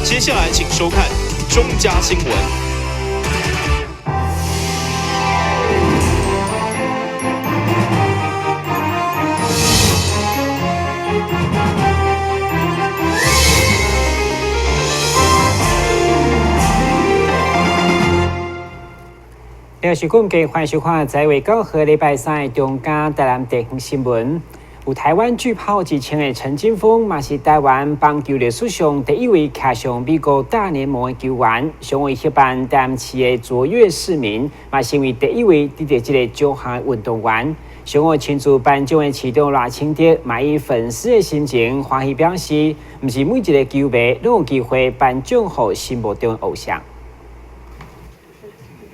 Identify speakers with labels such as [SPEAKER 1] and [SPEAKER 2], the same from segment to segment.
[SPEAKER 1] 接下来请收看中嘉新闻。
[SPEAKER 2] 又是我们嘅欢收看在为9号礼拜3中嘉台南地方新闻。有台湾巨炮之称的陈金锋，嘛是台湾棒球历史上第一位骑上美国大联盟的球员，成为协办台南市的卓越市民，嘛成为第一位得到这个奖项运动员。上午庆祝颁奖的市长赖清德，嘛以粉丝的心情欢喜表示，唔是每一个球迷都有机会颁奖给心目中的偶像。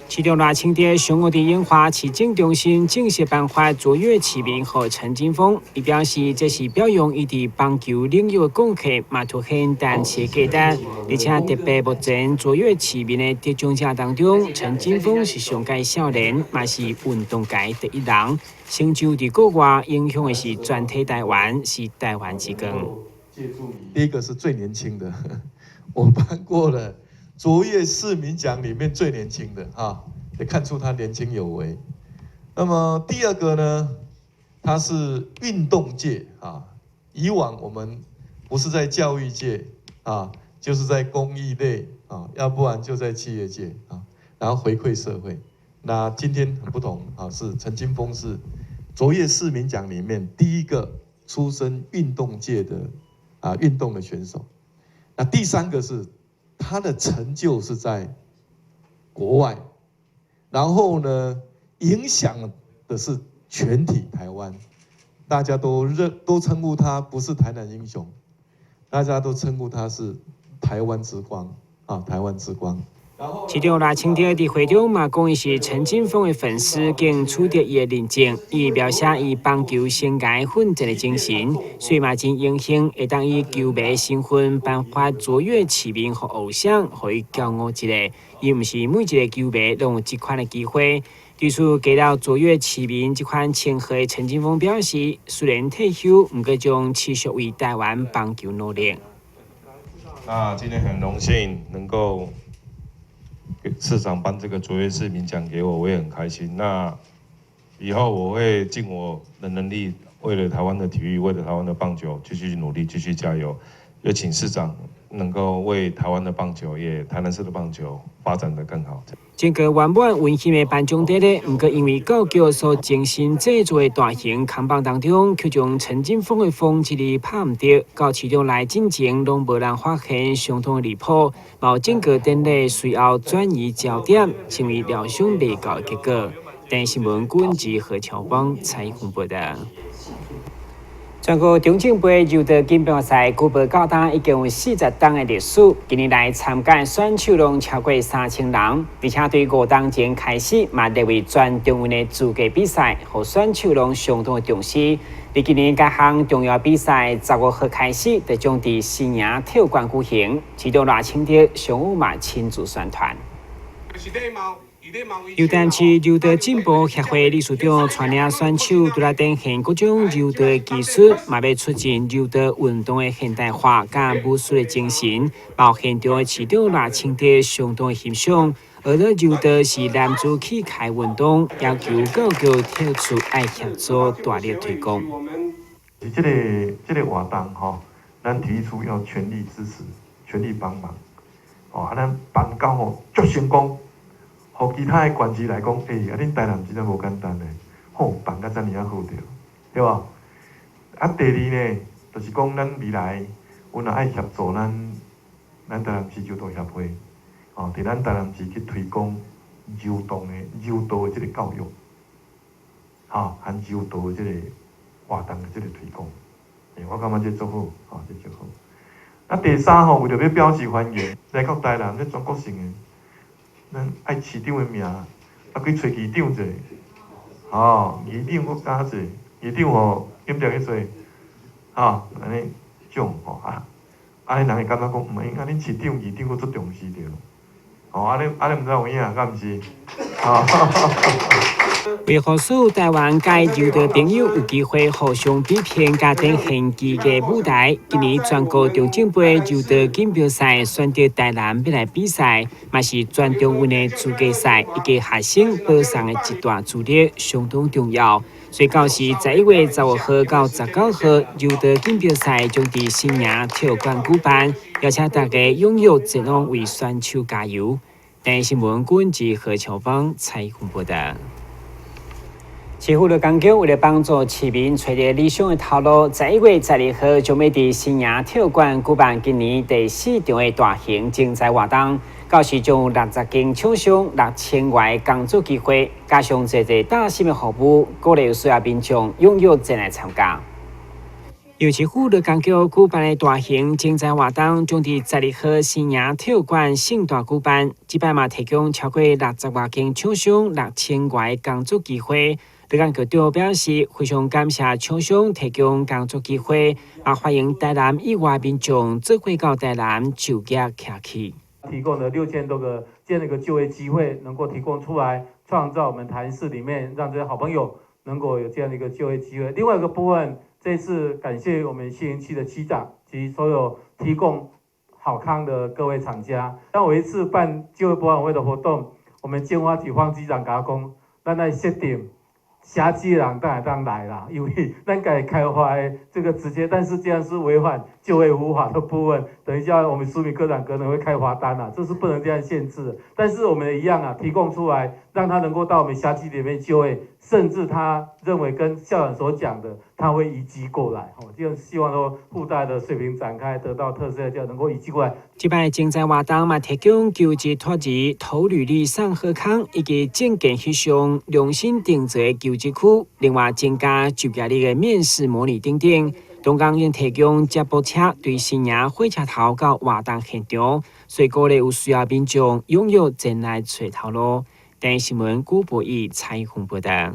[SPEAKER 2] 市长赖清德上午伫永华市政中心正式颁发卓越市民和陈金锋，伊表示这是表扬伊伫棒球领域的贡献，嘛凸显台南市的价值。而且特别目前卓越市民的得奖者当中，陈金锋是上届少年，嘛是运动界第一人，成就伫国外影响的是全体台湾，是台湾之光。
[SPEAKER 3] 第一个是最年轻的，我颁过了。卓越市民奖里面最年轻的啊，也看出他年轻有为。那么第二个呢，他是运动界啊，以往我们不是在教育界啊，就是在公益类啊，要不然就在企业界啊，然后回馈社会。那今天很不同啊，是陈金锋是卓越市民奖里面第一个出身运动界的运动的选手。那第三个是。他的成就是在国外，然后呢，影响的是全体台湾，大家都称呼他不是台南英雄，大家都称呼他是台湾之光啊，台湾之光。
[SPEAKER 2] 市长赖清德伫会中嘛讲，伊是陈金锋的粉丝，并取得伊的认证，伊描写伊棒球生涯奋战的精神，所以嘛真荣幸会当以球迷身份颁发卓越市民和偶像，互伊骄傲一下。伊毋是每一个球迷都有这款的机会。对此，给到卓越市民这款称号的陈金锋表示，虽然退休，毋过将持续为台湾棒球努力。
[SPEAKER 4] 那今天很荣幸能够。市长颁这个卓越市民奖给我，我也很开心。那以后我会尽我的能力，为了台湾的体育，为了台湾的棒球，继续努力，继续加油。也请市长能够为台湾的棒球，也台南市的棒球发展得更好。
[SPEAKER 2] 整个圆满温馨的颁奖典礼，不过因为高桥所精心制作的大型扛棒当中，却将陈金锋的风一日拍唔到，到市场来进前拢无人发现相同的离谱，毛整个典礼随后转移焦点，成为料想未到的结果。台新闻顾问及何乔邦采访报道。全国中正杯柔道锦标赛举办到今已经有40档的历史，今年来参加的选手拢超过3000人，而且对5档前开始嘛列为全中运的资格比赛，和选手拢相当的重视。在今年各项重要比赛15号开始，就将伫新营体育馆举行，市长赖清德上午嘛亲自宣传。由台南市柔道进步协会理事长带领选手都来展现各种柔道的技术，嘛要促进柔道运动的现代化甲武术的精神。包现场的市长赖清德相当的欣赏，而咧柔道是男子器械运动，要求各个体育爱协助大力推广。
[SPEAKER 5] 这个活动吼，咱体育处要全力支持，全力帮忙。哦，咱办到吼足成功。互其他的县市来讲，恁台南真正无简单嘞，办甲遮尔啊好着，对吧？第二呢，就是讲咱未来，阮也爱协助咱台南市柔道协会，伫咱台南市去推广柔道的这个教育，含柔道的这个活动的这个推广，我感觉这做好，这做好。第三为着要表示欢迎，来到台南，咧全国性的。咱爱市长的名，去找议长者，议长搁加者，议长吼点点去做，安尼种安尼人会感觉讲，恁市长、议长搁足重视着，安尼毋知有影，敢毋是？
[SPEAKER 2] 为何所有台湾介柔的朋友有机会互相比拼家庭竞技的舞台？今年全国中正杯柔道锦标赛选择台南要来比赛，嘛是全中运的资格赛，以及学生保送的一大助力，相当重要。所以到时11月15號到19號，柔道錦標賽將在新營體育館舉辦，邀請大家踴躍前往為選手加油。台新聞管及何秋芳採訪報道。市府的工作為了幫助市民找到理想的頭路，11月12號將要在新營體育館舉辦今年第4場的大型競賽活動。到時將有60間廠商6000外工作機會，加上齊大型的服務，鼓勵有需要民眾踴躍前來參加。由市府的工作舉辦的大型競賽活動，將在12號新營體育館盛大舉辦。這擺嘛提供超過60外間廠商6000外工作機會。李港局長表示，非常感謝廠商提供工作機會，也歡迎台南以外民眾做回到台南就業客氣。
[SPEAKER 6] 提供了6000多個這樣的一個就業機會，能夠提供出來，創造我們台南市裡面讓這些好朋友能夠有這樣的一個就業機會。另外一個部分，這次感謝我們新營區的區長及所有提供好康的各位廠家。當我一次辦就業博覽會的活動，我們建華局方局長甲講，咱來設定轄區的人當來啦，因為咱該開發的這個直接，但是這樣是違反就業服法的部分，等一下我們蘇明科長可能會開罰單啦，這是不能這樣限制。但是我們也一樣啊，提供出來，讓他能夠到我們轄區裡面就業，甚至他認為跟校長所講的，他會移居過來。這樣希望說附帶的水平展開，得到特色，就能夠移居過來。
[SPEAKER 2] 這擺競賽活動嘛，提供求職托兒、投履歷上好康，以及證件翕相、量身定做的求職區，另外增加就業率的面試模擬等等。東港應提供接駁車對新營火車頭到活動現場，所以鼓勵有需要民眾踴躍前來找頭路。台新聞古博義採訪報道。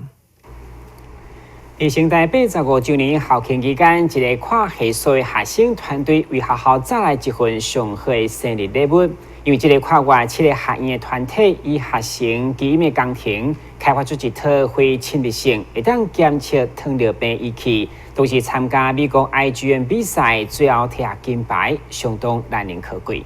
[SPEAKER 2] 在成大85周年校慶期間，一個跨系所的學生團隊為學校帶來一份上好的生日禮物。因為這個跨越7個學院的團體與學生基因的工程，開發出一套非侵略性、會當檢測糖尿病儀器，都是參加美國 IGM 比賽，最後摕下金牌，相當難能可貴。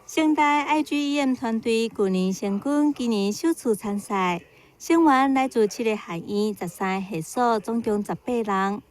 [SPEAKER 7] 成大 IGM 團隊去年成軍，今年首次參賽，成員來自7個學院、13個系所，總共18人。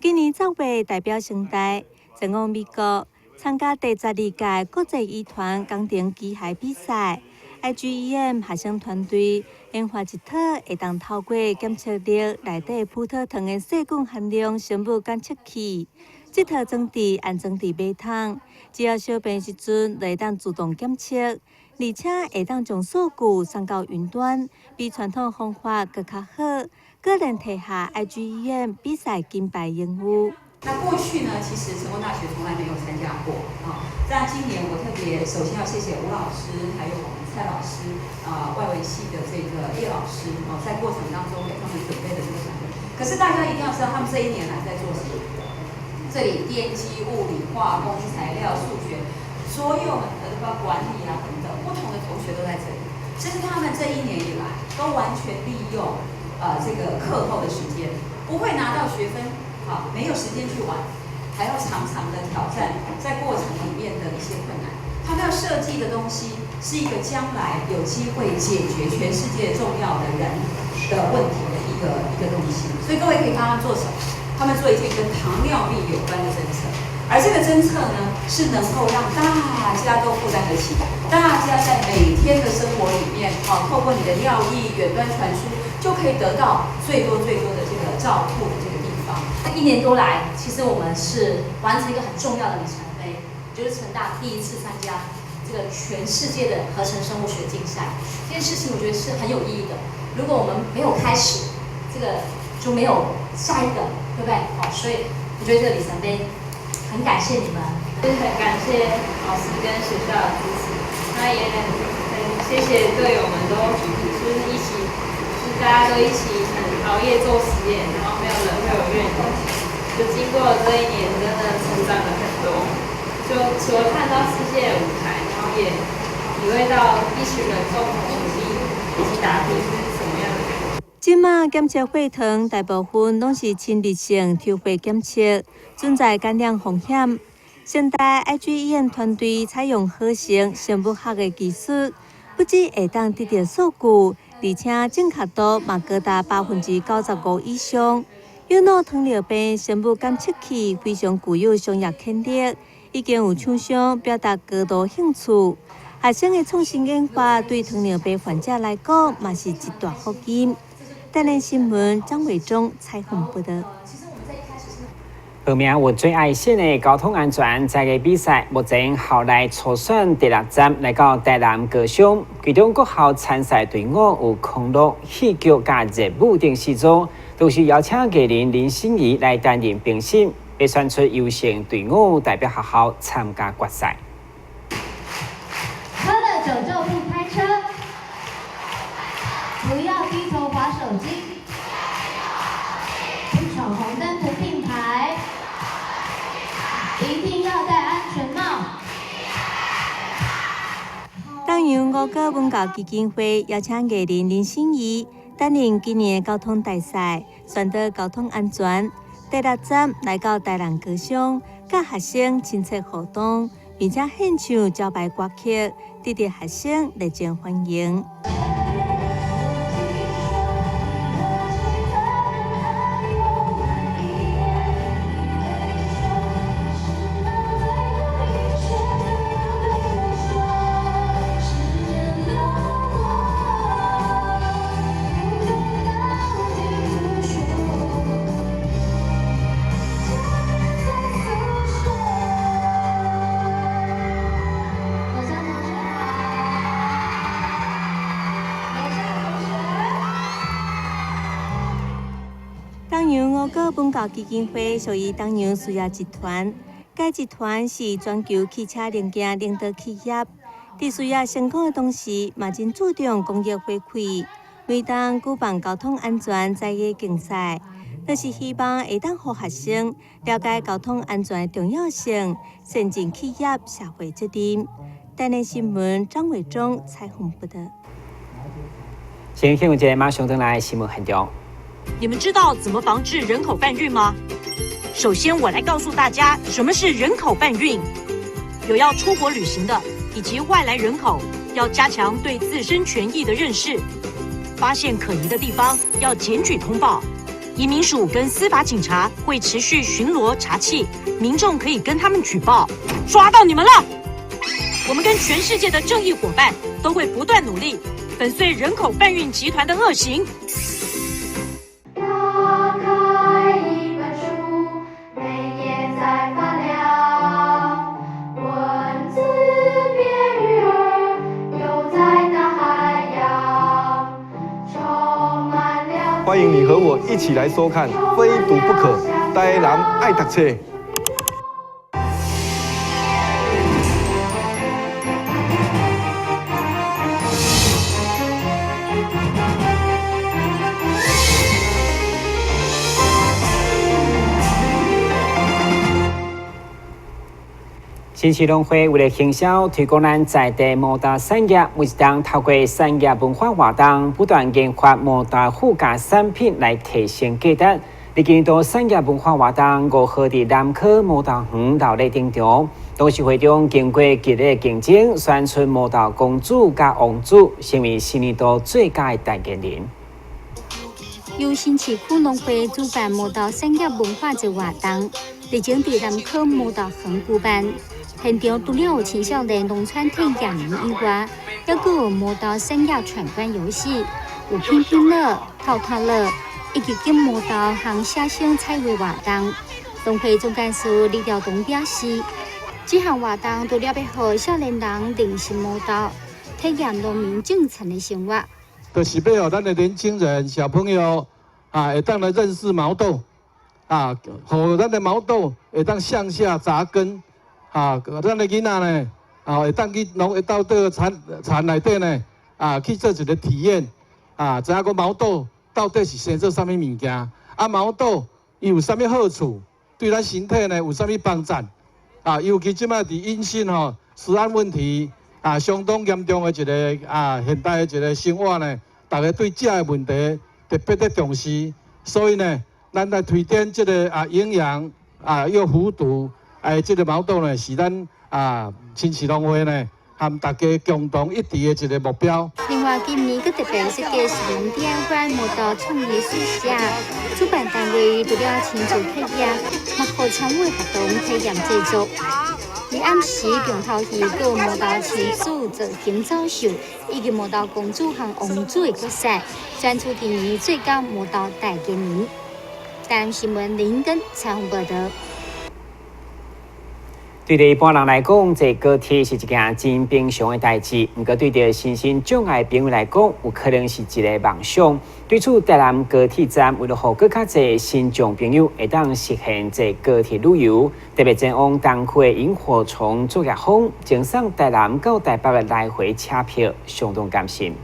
[SPEAKER 7] 今年10月代表成大前往美國，參加第12屆國際醫團工程機械比賽。IGM 學生團隊研發一套會當透過檢測力內底葡萄糖的細菌含量生物監測器，這套裝置安裝佇馬桶，只要小便時陣會當自動檢測，而且會當將數據送到雲端，比傳統方法更較好，個人摕下 IGM 比賽金牌榮譽。
[SPEAKER 8] 那過去呢，其實成功大學從來沒有參加過啊。但今年我特別首先要謝謝吳老師，還有我們蔡老師，外圍系的這個葉老師，在過程當中給他們準備的這個產品。可是大家一定要知道，他們這一年來在做什麼？這裡電機、物理、化工、材料、數學，所有包括管理啊等等，不同的同學都在這裡。其實他們這一年以來都完全利用這個課後的時間，不會拿到學分。好，沒有時間去玩，還要常常的挑戰，在過程裡面的一些困難。他們要設計的東西是一個將來有機會解決全世界重要的人的問題的一個東西。所以各位可以看他們做什麼？他們做一件跟糖尿病有關的偵測，而這個偵測呢，是能夠讓大家都負擔得起，大家在每天的生活裡面，透過你的尿液遠端傳輸，就可以得到最多的這個照護的這個。
[SPEAKER 9] 1年多來，其實我們是完成一個很重要的里程碑，就是成大第一次參加這個全世界的合成生物學競賽。這件事情我覺得是很有意義的。如果我們沒有開始，這個就沒有下一個，對不對？好，所以我覺得這個里程碑很感謝你們，
[SPEAKER 10] 就是很感謝老師跟學校的支持，那也很謝謝隊友們都就是一起，就是大家都一起熬夜做實驗，然後沒有人會有怨言。就經過了這一年，真的成長了很多。就除了看到世界的舞台，然後也體會到一群人共同努力以及打拼是什麼樣的
[SPEAKER 7] 即马检测会堂大部分拢是亲密性抽血检测，存在感染风险。现代 IGEM 团队采用合成生物学的技术，不只会当得到数据，而且正确度嘛高达95%以上。右脑糖尿病生物检测器非常具有商业潜力，已经有厂商表达高度兴趣。学生的创新研发对糖尿病患者来讲，嘛是一大福音。台南新闻张伟忠采访报道。
[SPEAKER 2] 报名我最爱线的交通安全这个比赛，目前校内初选第6站来到台南高雄，其中各校参赛队伍有康乐、戏剧加热舞等4组，都是邀请艺人林心怡来担任评审，被选出优胜队伍代表学校参加决赛。
[SPEAKER 11] 喝了酒就不开车，不要低头滑手机，不闯红灯不并排，一定要戴安全帽。
[SPEAKER 7] 当阳5个文教基金会邀请艺人林心怡担任今年的交通大赛，选择交通安全。第6站来到台南高雄，甲学生亲切互动，并且献唱招牌歌曲，得到学生热情欢迎。东阳5个文教基金会属于东阳事业集团，该集团是全球汽车零件领导企业，在事业成功的同时，嘛真注重公益回馈。每当举办交通安全在野竞赛，就是希望会当让学生了解交通安全的重要性，善尽企业社会责任。台南新闻张伟忠采访报道。
[SPEAKER 2] 先听一节马上登来新闻现场。
[SPEAKER 12] 你们知道怎么防治人口贩运吗？首先，我来告诉大家什么是人口贩运。有要出国旅行的以及外来人口，要加强对自身权益的认识。发现可疑的地方要检举通报。移民署跟司法警察会持续巡逻查缉，民众可以跟他们举报。抓到你们了！我们跟全世界的正义伙伴都会不断努力，粉碎人口贩运集团的恶行。
[SPEAKER 13] 欢迎你和我一起来收看《非读不可》，台南爱读册。
[SPEAKER 2] 新市农会为了行销推广咱在地摩托产业，每当透过产业文化活动，不断研发摩托附加产品来提升价值。历经到产业文化活动5号伫南科摩托园闹热登场，董事会中经过激烈竞争，选出摩托公主甲王子，成为新年度最佳的代言人。
[SPEAKER 14] 由新市区农会主办摩托产业文化节活动，历经伫南科摩托园举办。现场除了有青少年农村体验以外，还有摩托产业闯关游戏，有拼拼乐、套套乐，以及跟摩托和写生彩绘活动。农会总干事李兆东表示，这项活动除了要让少年人认识摩托，体验农民正常的生活，
[SPEAKER 15] 就是要让咱的年轻人、小朋友会当来认识毛豆，让咱的毛豆会当向下扎根。咱的囡仔呢，会当去会到这个田内底呢，去做一个体验，知影讲毛豆到底是生做啥物物件，毛豆伊有啥物好处，对咱身体呢有啥物帮助，尤其即摆伫饮食食安问题相当严重的一个现代的一个生活呢，大家对食的问题特别的重视，所以呢，咱来推展这个营养又无毒这个毛豆呢，是咱新市农会呢和大家共同一致的一个目标。
[SPEAKER 14] 另外，今年佮特别设计是农店关毛豆创意书写，主办单位除了亲自体验，也和参与活动体验制作。而暗时重头戏有毛豆亲子造型走秀，以及毛豆公主和王子的角色，专注今年最高毛豆大纪年。台南新闻林根采访报道。
[SPEAKER 2] 对一般人来讲，坐高铁是一件真平常的代志。不过，对着身心障碍朋友来讲，有可能是一个梦想。对此，台南高铁站为了让更加多身障朋友会当实现坐高铁旅游，特别前往东区的萤火虫作业坊，赠送台南到台北的来回车票，相当感性。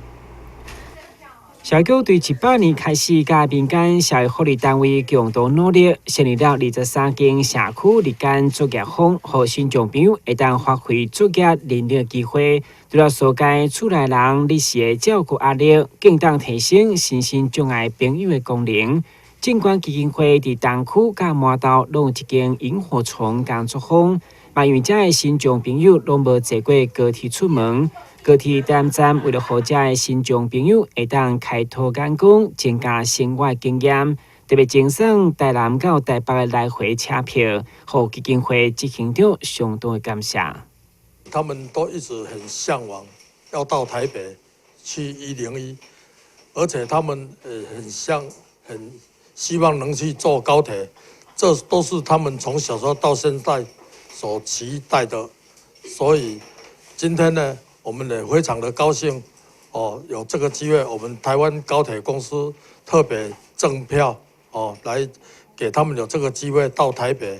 [SPEAKER 2] 社局对18年开始，甲民间社会福利单位共同努力，成立了23间社区日间作业坊，让身障朋友会当发挥作业能力的机会，除了疏解厝内人日时的照顾压力，更当提升身心障碍朋友的功能。尽管基金会伫东区甲麻豆拢有一间萤火虫工作坊，嘛因为遮的身障朋友拢无坐过高铁出门。高铁站为了让遮的身障朋友会当开拓眼光，增加生活经验，特别赠送台南到台北的来回车票，让基金会执行长相当的感谢。
[SPEAKER 16] 他们都一直很向往要到台北去101，而且他们很希望能去坐高铁，这都是他们从小时候到现在所期待的。所以今天呢，我们也非常的高兴，有这个机会，我们台湾高铁公司特别赠票，来给他们有这个机会到台北，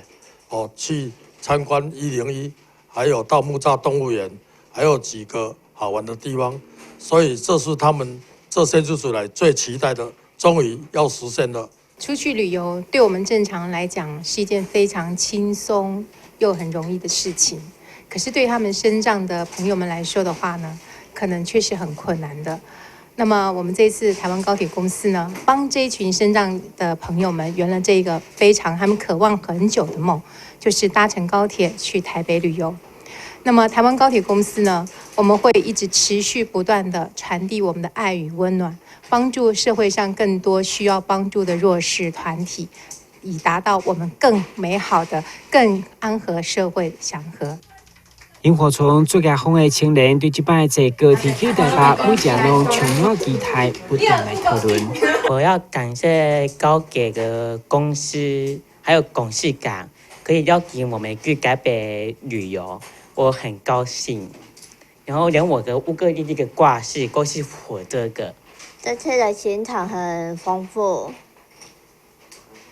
[SPEAKER 16] 去参观101，还有到木栅动物园，还有几个好玩的地方，所以这是他们这些日子来最期待的，终于要实现了。
[SPEAKER 17] 出去旅游对我们正常来讲是一件非常轻松又很容易的事情。可是对他们身障的朋友们来说的话呢，可能确实很困难的。那么我们这次台湾高铁公司呢，帮这一群身障的朋友们圆了这个他们渴望很久的梦，就是搭乘高铁去台北旅游。那么台湾高铁公司呢，我们会一直持续不断的传递我们的爱与温暖，帮助社会上更多需要帮助的弱势团体，以达到我们更美好的、更安和社会的祥和。
[SPEAKER 2] 萤火虫作业坊的青年对这摆坐高铁去台北，每家拢充满期待，不断来讨论。
[SPEAKER 18] 我要感谢高铁的公司，还有董事长，可以邀请我们去台北旅游，我很高兴。然后连我的乌克丽丽的挂饰都是我这个。
[SPEAKER 19] 这次的行程很丰富，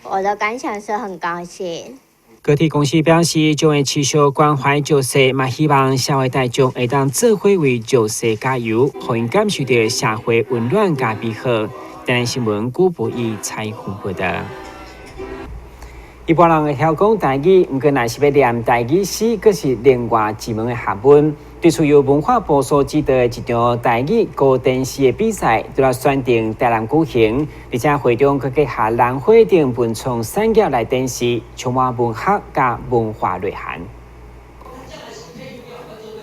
[SPEAKER 19] 我的感想是很高兴。
[SPEAKER 2] 高铁公司表示，将会持续关怀弱势，嘛希望社会大众会当做伙为弱势加油，让因感受到社会温暖加美好。台南新闻古博义采访报道。一般人会晓讲台语，不过若是要念台语诗，佫是另外一门的学问。对此，由文化部所指导的一场台语高电视的比赛，就要选定台南举行，而且会中佮结合兰花等文创产业来展示，充满文学加文化内涵。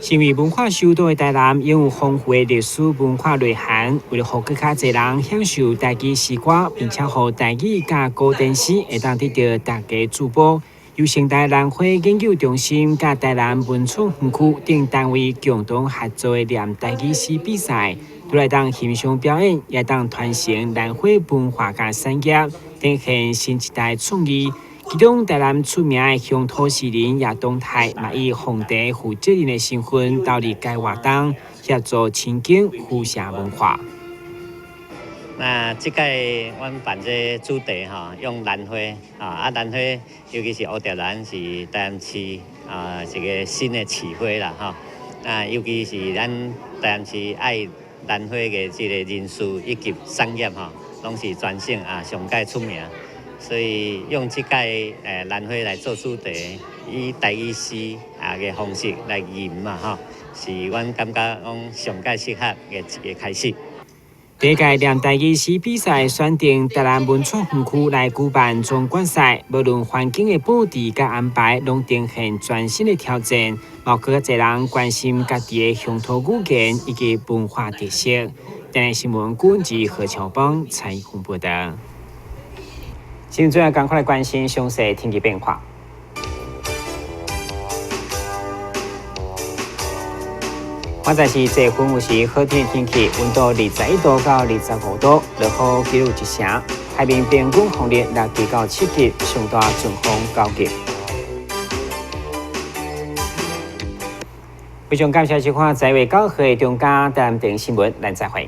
[SPEAKER 2] 身为文化首都的台南，拥有丰富的历史文化内涵。为了让更加多人享受台语诗歌，并且让台语加高电视会当得到大家主播，由成大兰花研究中心甲台南文创园区等单位共同合作的念台语诗比赛，都来当欣赏表演，也当传承兰花文化甲产业，展现新一代创意。其中，台南出名的乡土诗人叶东泰，嘛以皇帝负责任的身份，投入该活动，协助亲近扶写文化。
[SPEAKER 18] 那这届阮办这主题用兰花兰花，尤其是乌条兰是台南市一个新的市花啦尤其是咱台南市爱兰花的这个人士以及产业拢是全省上界出名。所以用这届兰花来做主题，以台语诗的方式来吟是阮感觉讲上界适合的一个开始。
[SPEAKER 2] 第一届连台语诗比赛选定台南文创园区来举办总冠赛，无论环境的布置甲安排，拢呈现全新的挑战，包括侪人关心家己的乡土语言以及文化特色。台南新闻管及何乔邦采访报道。新闻赶快来关心详细天气变化。现在是这分有时好天的天气，温度21度到25度，落雨记录一成，海面平均风力6级到7级，上大阵风9级。非常感谢收看在位9号的中嘉台南电新闻，咱再会。